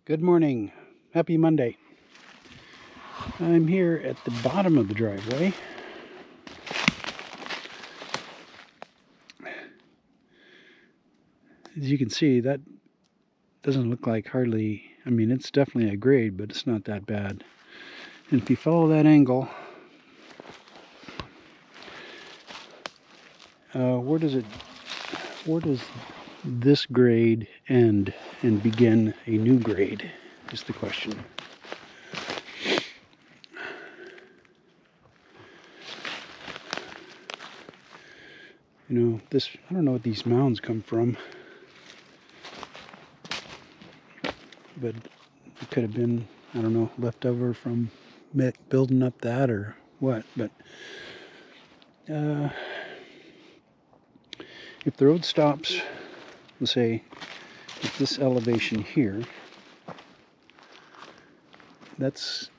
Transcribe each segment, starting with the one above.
Good morning. Happy Monday. I'm here at the bottom of the driveway. As you can see, that doesn't look like hardly, it's definitely a grade, but it's not that bad. And if you follow that angle, where does this grade end and begin a new grade is the question. I don't know what these mounds come from, but it could have been, I don't know, left over from building up that or what. But if the road stops, let's say, at this elevation here, that's,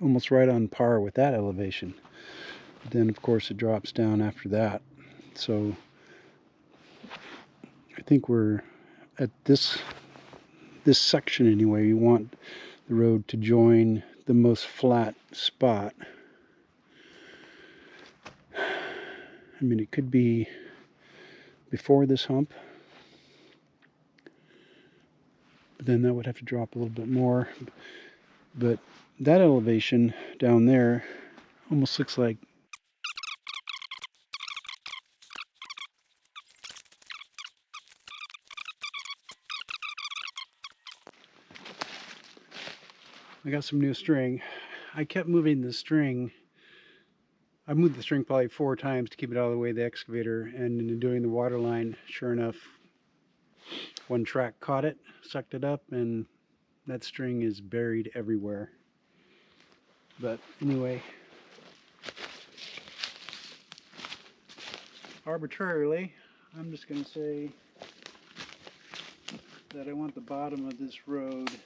almost right on par with that elevation. But then, of course, it drops down after that. So I think we're at this section anyway. You want the road to join the most flat spot. It could be before this hump, but then that would have to drop a little bit more. But that elevation down there almost looks like I got some new string. I kept moving the string. I moved the string probably 4 times to keep it out of the way of the excavator, and in doing the water line, sure enough, one track caught it, sucked it up, and that string is buried everywhere. But anyway, arbitrarily, I'm just going to say that I want the bottom of this road to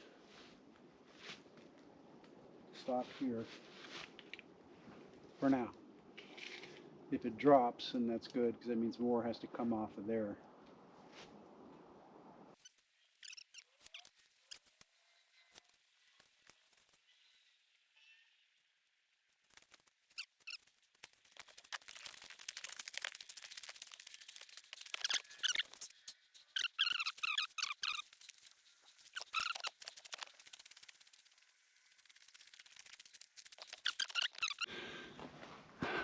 stop here for now. If it drops, then that's good, because that means more has to come off of there.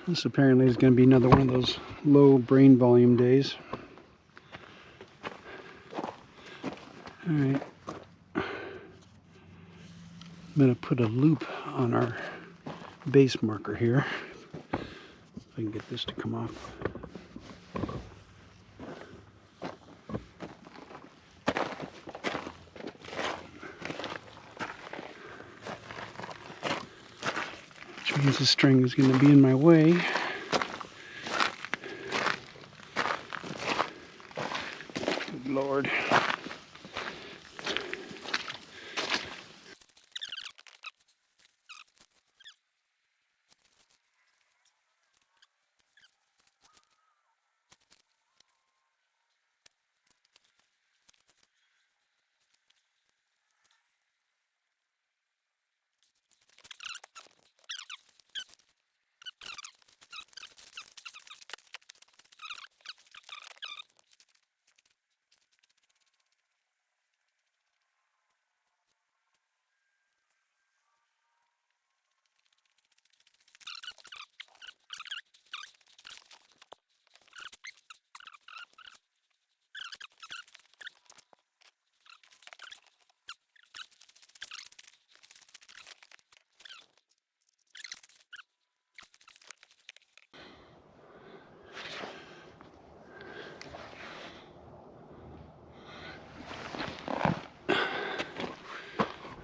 This apparently is going to be another one of those low brain volume days. Alright. I'm going to put a loop on our base marker here. If I can get this to come off. Which means the string is going to be in my way. Good Lord.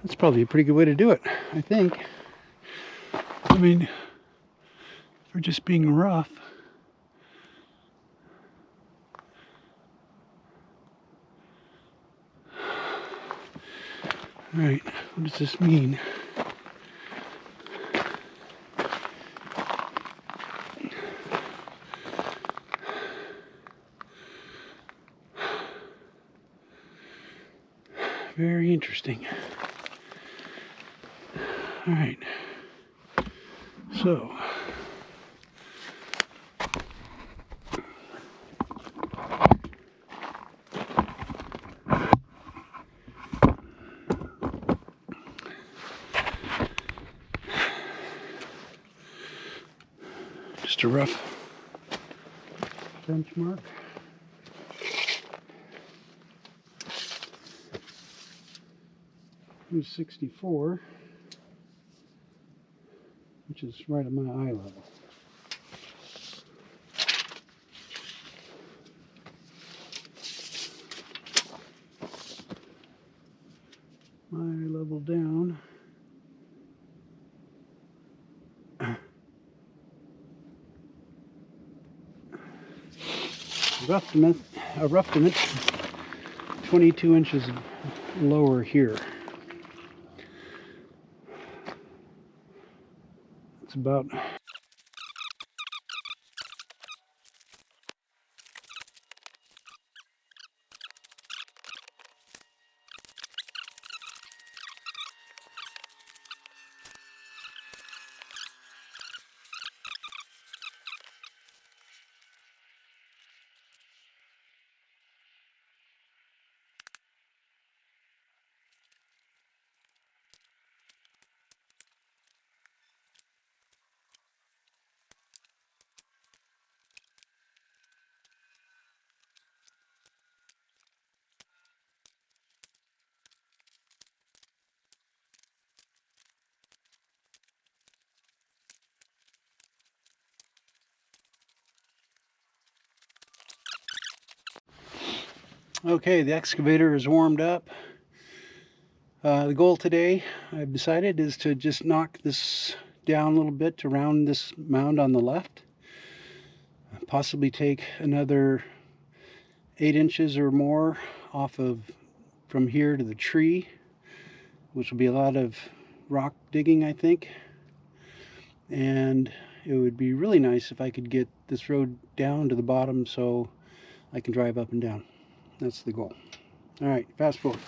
That's probably a pretty good way to do it, I think. For just being rough. Alright, what does this mean? Very interesting. All right. So, just a rough benchmark. Here's 64, which is right at my eye level. My eye level down. A rough dimension, 22 inches lower here. It's about okay. The excavator is warmed up. The goal today, I've decided, is to just knock this down a little bit to round this mound on the left. Possibly take another 8 inches or more off of from here to the tree, which will be a lot of rock digging, I think. And it would be really nice if I could get this road down to the bottom so I can drive up and down. That's the goal. All right, fast forward.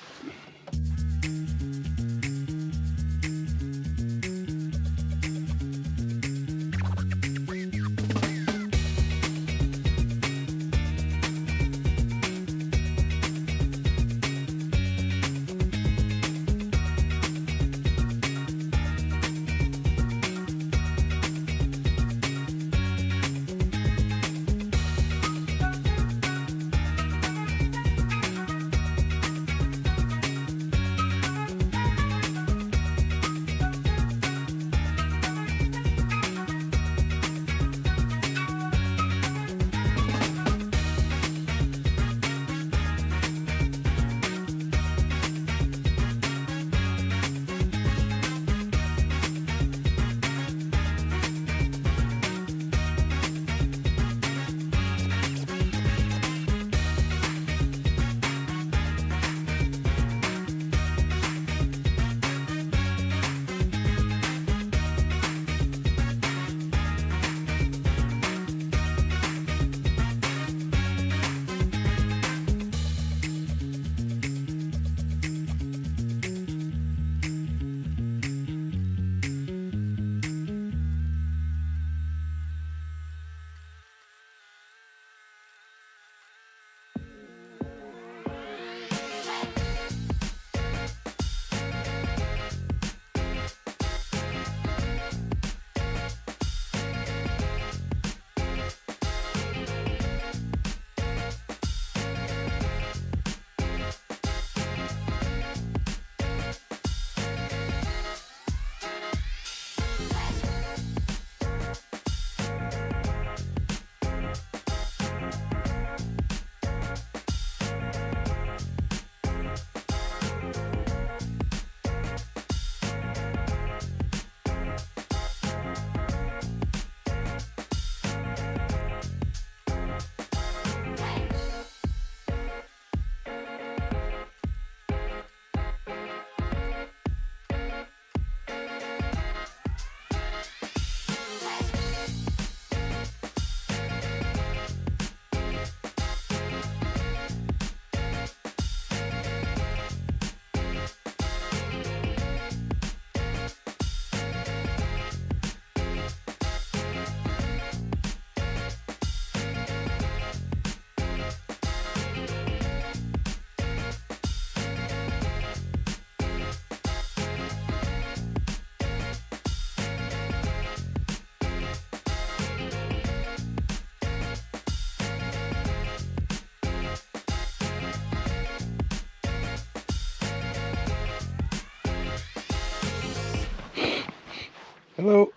Hello.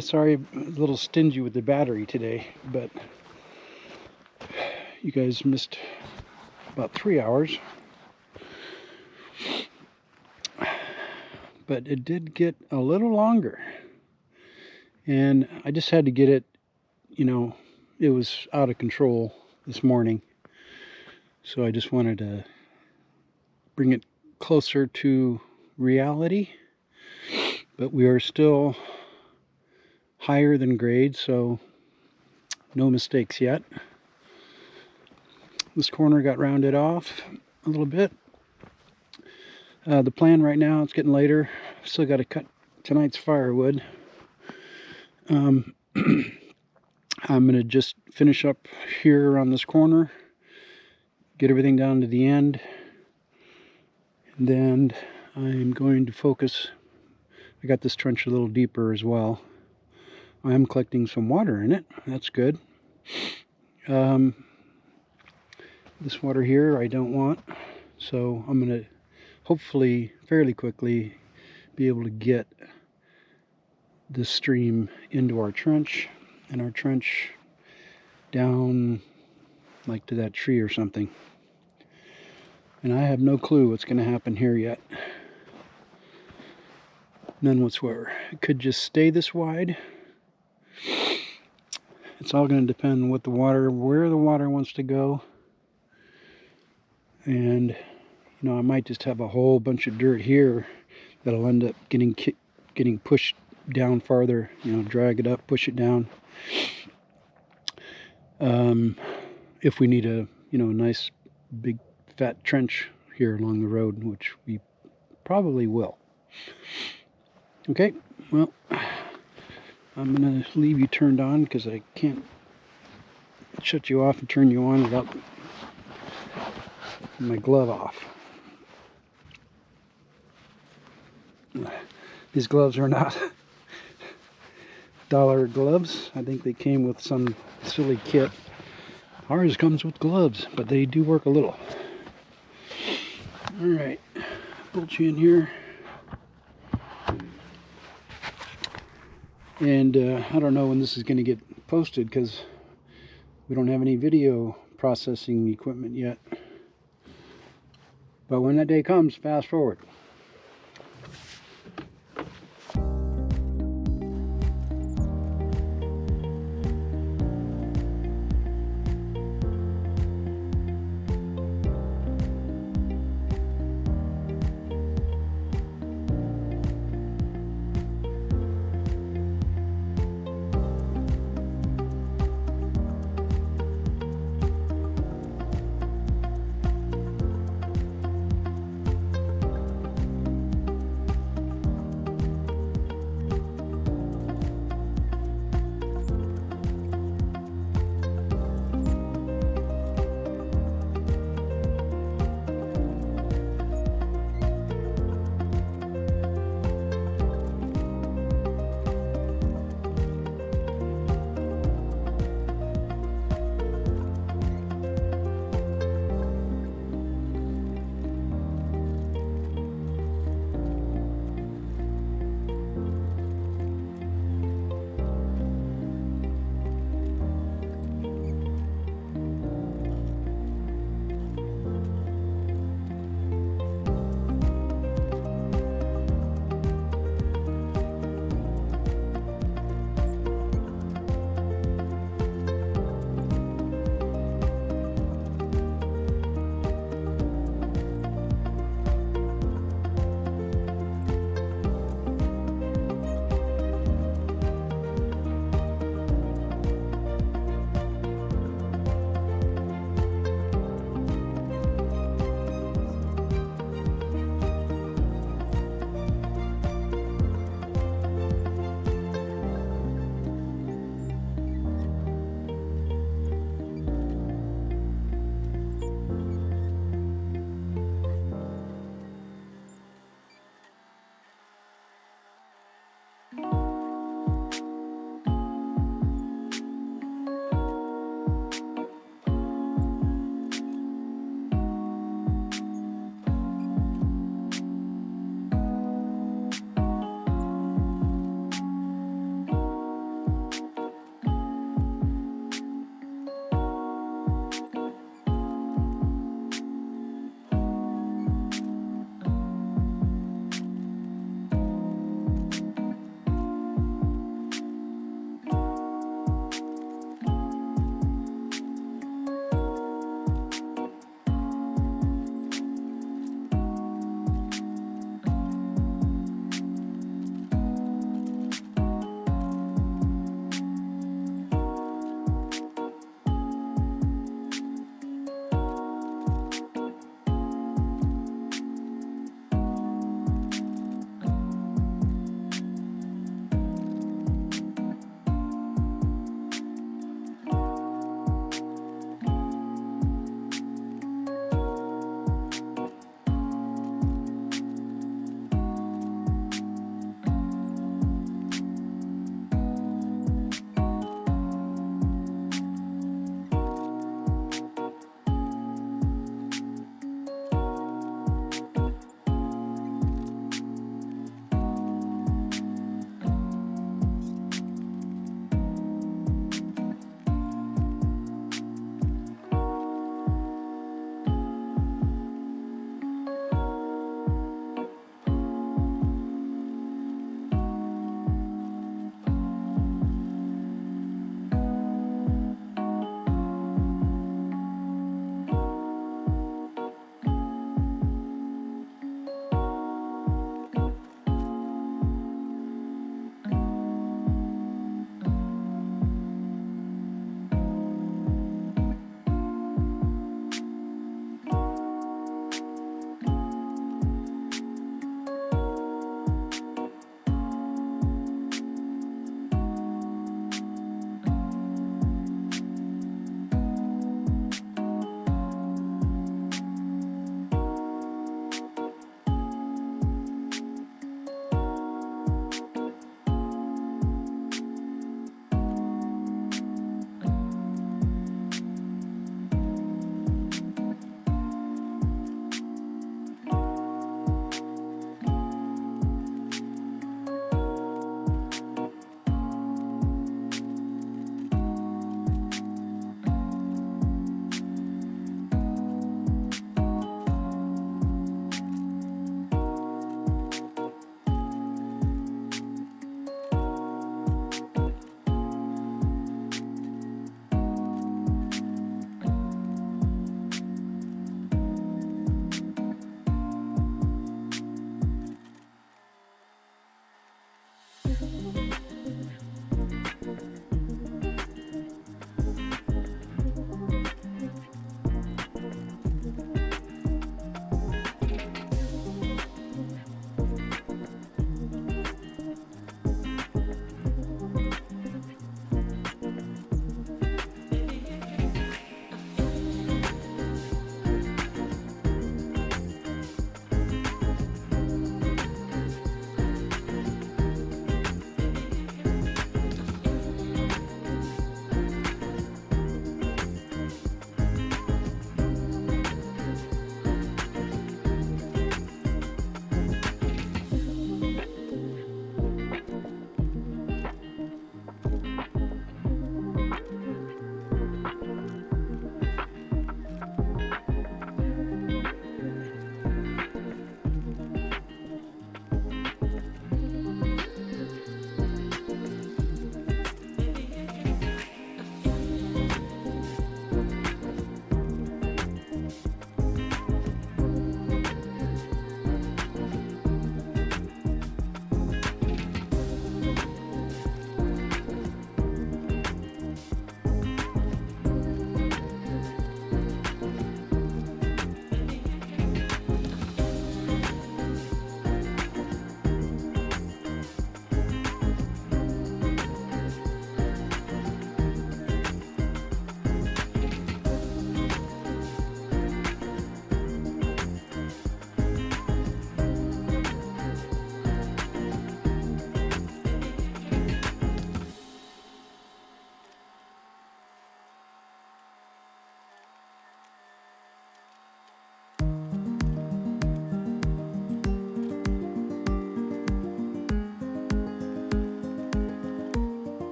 Sorry, a little stingy with the battery today, but you guys missed about 3 hours. But it did get a little longer. And I just had to get it, it was out of control this morning. So I just wanted to bring it closer to reality. But we are still higher than grade, so no mistakes yet. This corner got rounded off a little bit. The plan right now, it's getting later. Still got to cut tonight's firewood. I'm going to just finish up here around this corner, get everything down to the end, and then I'm going to focus. I got this trench a little deeper as well. I am collecting some water in it. That's good. This water here I don't want, so I'm going to hopefully fairly quickly be able to get this stream into our trench, and our trench down like to that tree or something. And I have no clue what's going to happen here yet. None whatsoever. It could just stay this wide. It's all going to depend on where the water wants to go. And I might just have a whole bunch of dirt here that'll end up getting pushed down farther. Drag it up, push it down. If we need a nice big fat trench here along the road, which we probably will. Okay, well, I'm going to leave you turned on because I can't shut you off and turn you on without my glove off. These gloves are not dollar gloves. I think they came with some silly kit. Ours comes with gloves, but they do work a little. Alright, bolt you in here. And I don't know when this is going to get posted because we don't have any video processing equipment yet. But when that day comes, fast forward.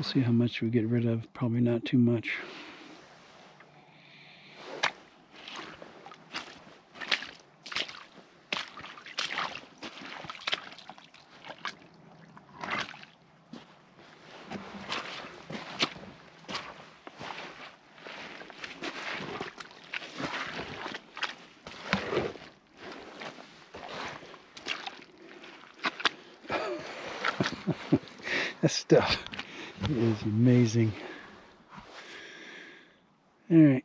We'll see how much we get rid of. Probably not too much. That stuff is amazing. Alright.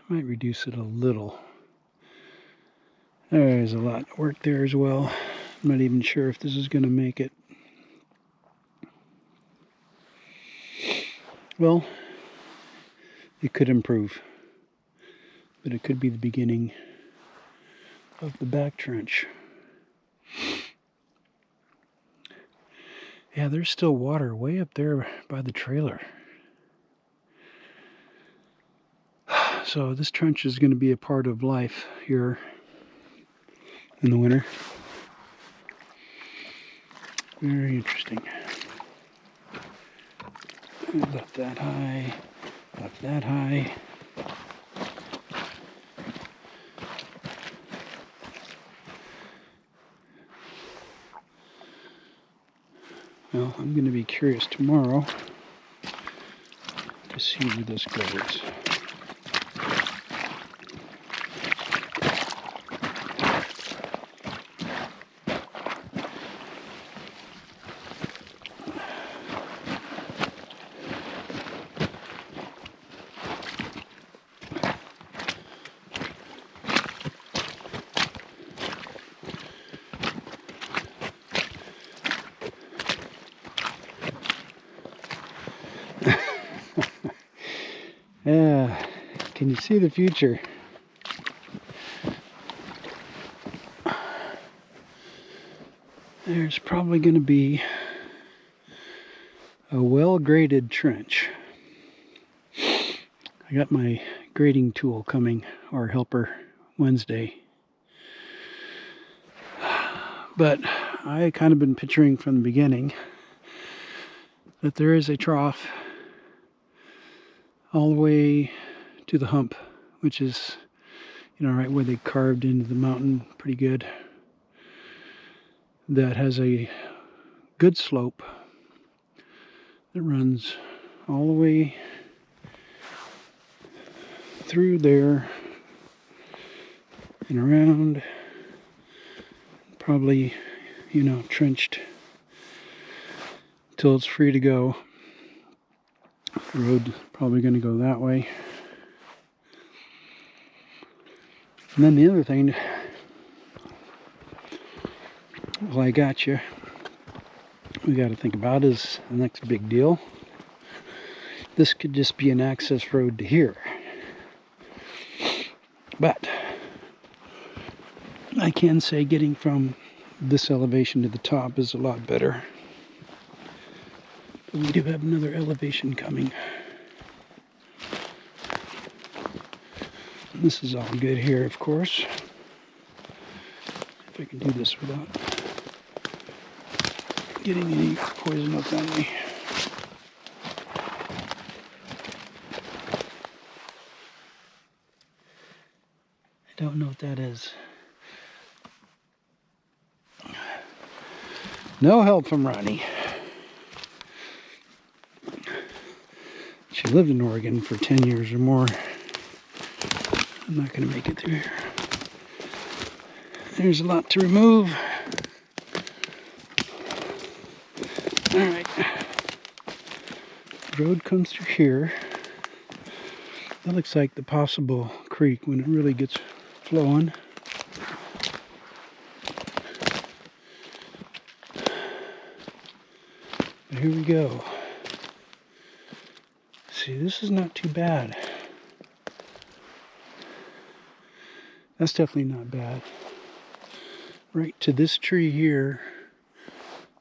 Might reduce it a little. There's a lot of work there as well. I'm not even sure if this is going to make it. Well, it could improve. But it could be the beginning of the back trench. Yeah, there's still water way up there by the trailer. So this trench is going to be a part of life here in the winter. Very interesting. Up that high, up that high. Well, I'm going to be curious tomorrow to see where this goes. Yeah, can you see the future? There's probably going to be a well-graded trench. I got my grading tool coming, or helper, Wednesday. But I kind of been picturing from the beginning that there is a trough all the way to the hump, which is, right where they carved into the mountain pretty good. That has a good slope that runs all the way through there and around, probably, trenched till it's free to go. The road probably going to go that way. And then the other thing, well, I got you. We got to think about is the next big deal. This could just be an access road to here. But I can say getting from this elevation to the top is a lot better. But we do have another elevation coming. This is all good here, of course. If I can do this without getting any poison up on me. I don't know what that is. No help from Ronnie. She lived in Oregon for 10 years or more. I'm not going to make it through here. There's a lot to remove. Alright. The road comes through here. That looks like the possible creek when it really gets flowing. But here we go. See, this is not too bad. That's definitely not bad. Right to this tree here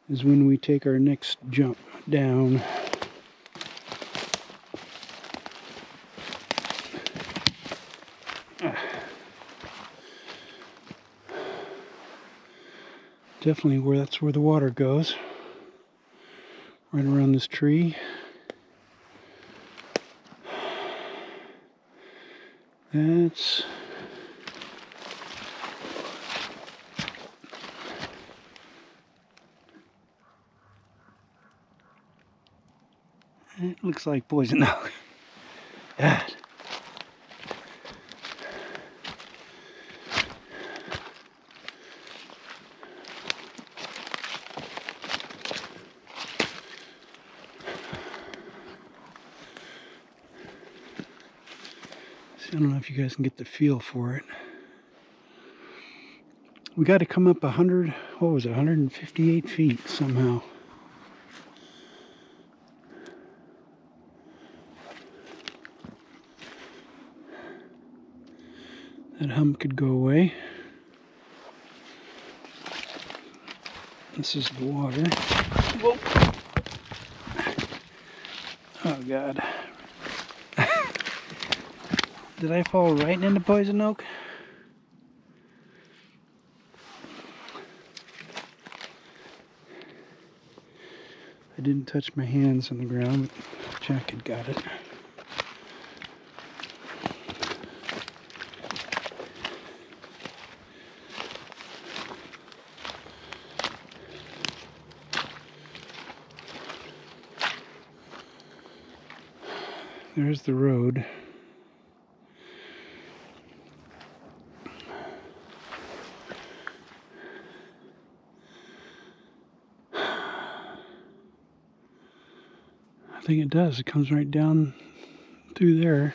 is when we take our next jump down. definitely that's where the water goes. Right around this tree. It looks like poison oak. God. I don't know if you guys can get the feel for it. We got to come up 158 feet somehow. That hump could go away. This is the water. Whoa. Oh God. Did I fall right into poison oak? I didn't touch my hands on the ground, but Jack had got it. There's the road. I think it does. It comes right down through there.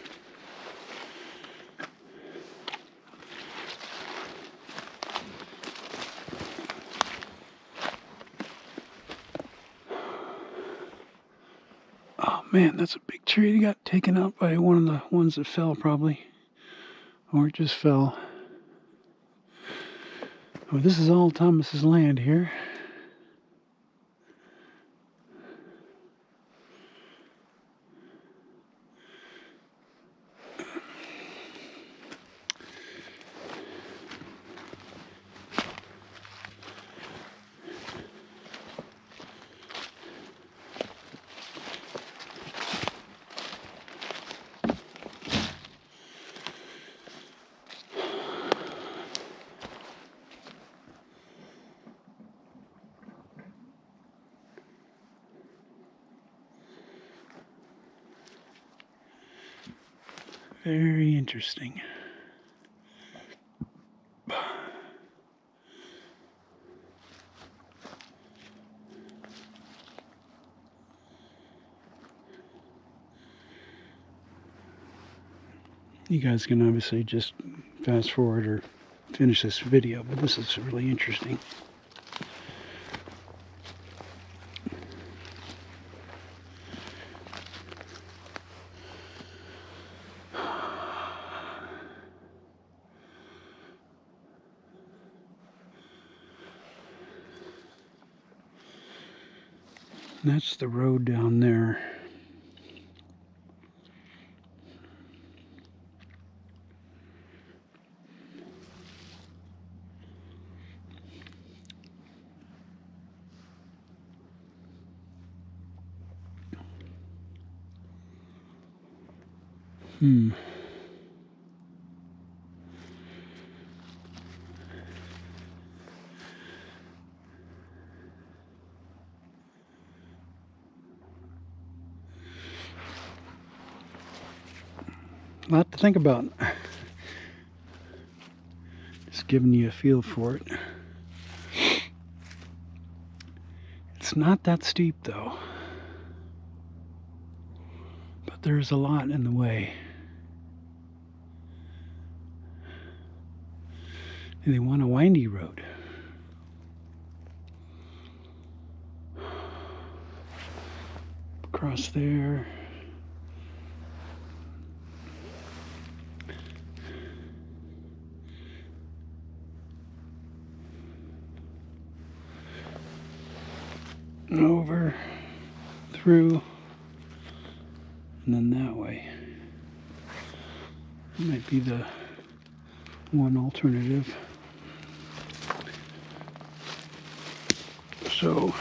Oh man, that's a big tree that got taken out by one of the ones that fell probably. Or it just fell. Oh, this is all Thomas's land here. Very interesting. You guys can obviously just fast forward or finish this video, but this is really interesting. And that's the road down there. A lot to think about. Just giving you a feel for it. It's not that steep though, but there's a lot in the way. And they want a windy road. Across there. Over, through, and then that way. That might be the one alternative. So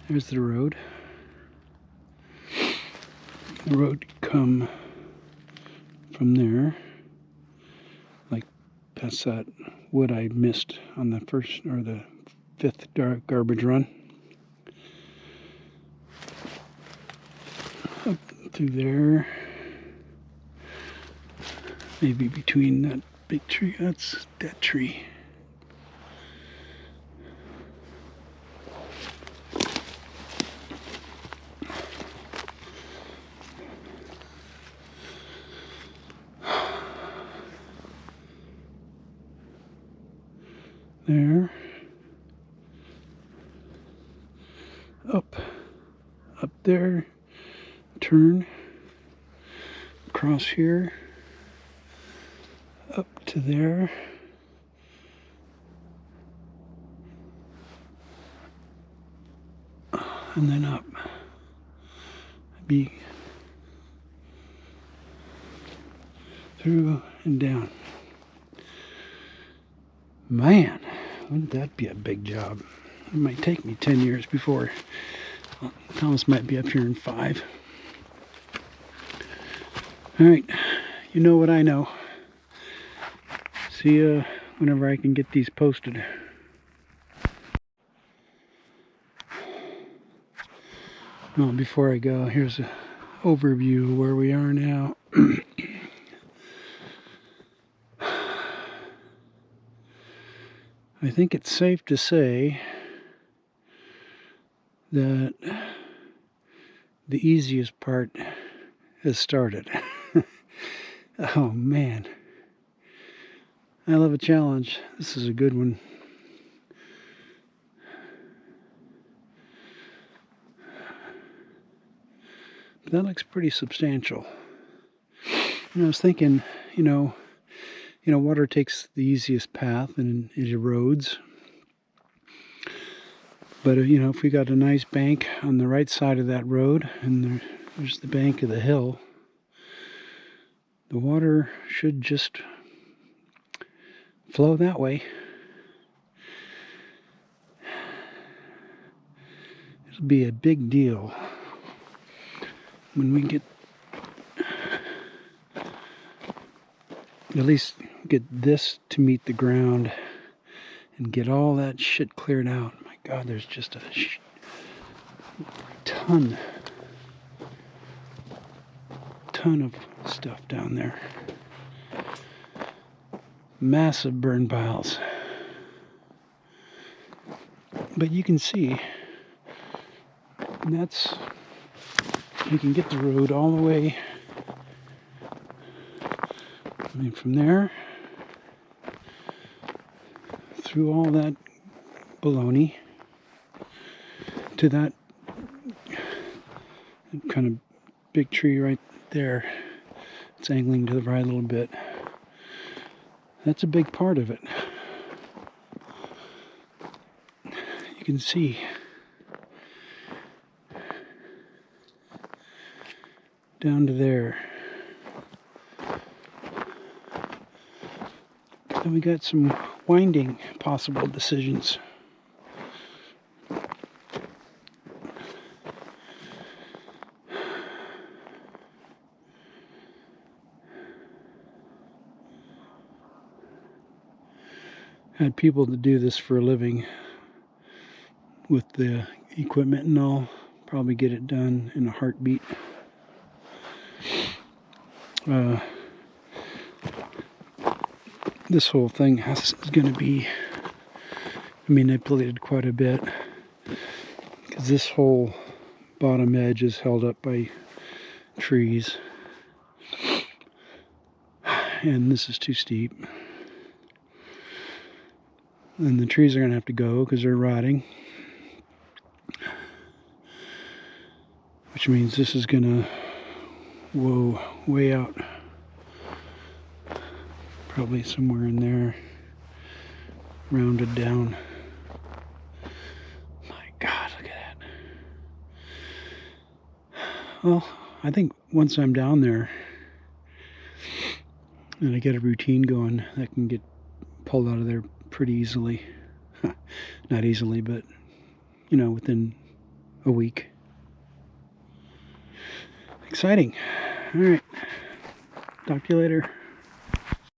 there's the road. The road come from there, like past that wood I missed on the first or the fifth garbage run. Up through there, maybe between that big tree. That's that tree. There, up there, turn, across here, up to there, and then up, be through and down. Man, wouldn't that be a big job? It might take me 10 years before. Well, Thomas might be up here in 5. Alright, you know what I know. See you whenever I can get these posted. Well, before I go, here's an overview of where we are now. I think it's safe to say that the easiest part has started. Oh man, I love a challenge. This is a good one. But that looks pretty substantial. And I was thinking, you know, water takes the easiest path and it erodes. But, if we got a nice bank on the right side of that road, and there's the bank of the hill, the water should just flow that way. It'll be a big deal when we get, at least get this to meet the ground and get all that shit cleared out. My God, there's just a ton of stuff down there. Massive burn piles. But you can see, and that's, you can get the road all the way, from there through all that baloney to that kind of big tree right there. It's angling to the right a little bit. That's a big part of it. You can see down to there. Then we got some winding possible decisions. Had people that do this for a living with the equipment and all, probably get it done in a heartbeat. This whole thing is going to be manipulated quite a bit, because this whole bottom edge is held up by trees, and this is too steep, and the trees are going to have to go because they're rotting, which means this is going to whoa way out, probably somewhere in there, rounded down. My God, look at that. Well, I think once I'm down there and I get a routine going, that can get pulled out of there pretty easily. Not easily, but, you know, within a week. Exciting. All right. Talk to you later.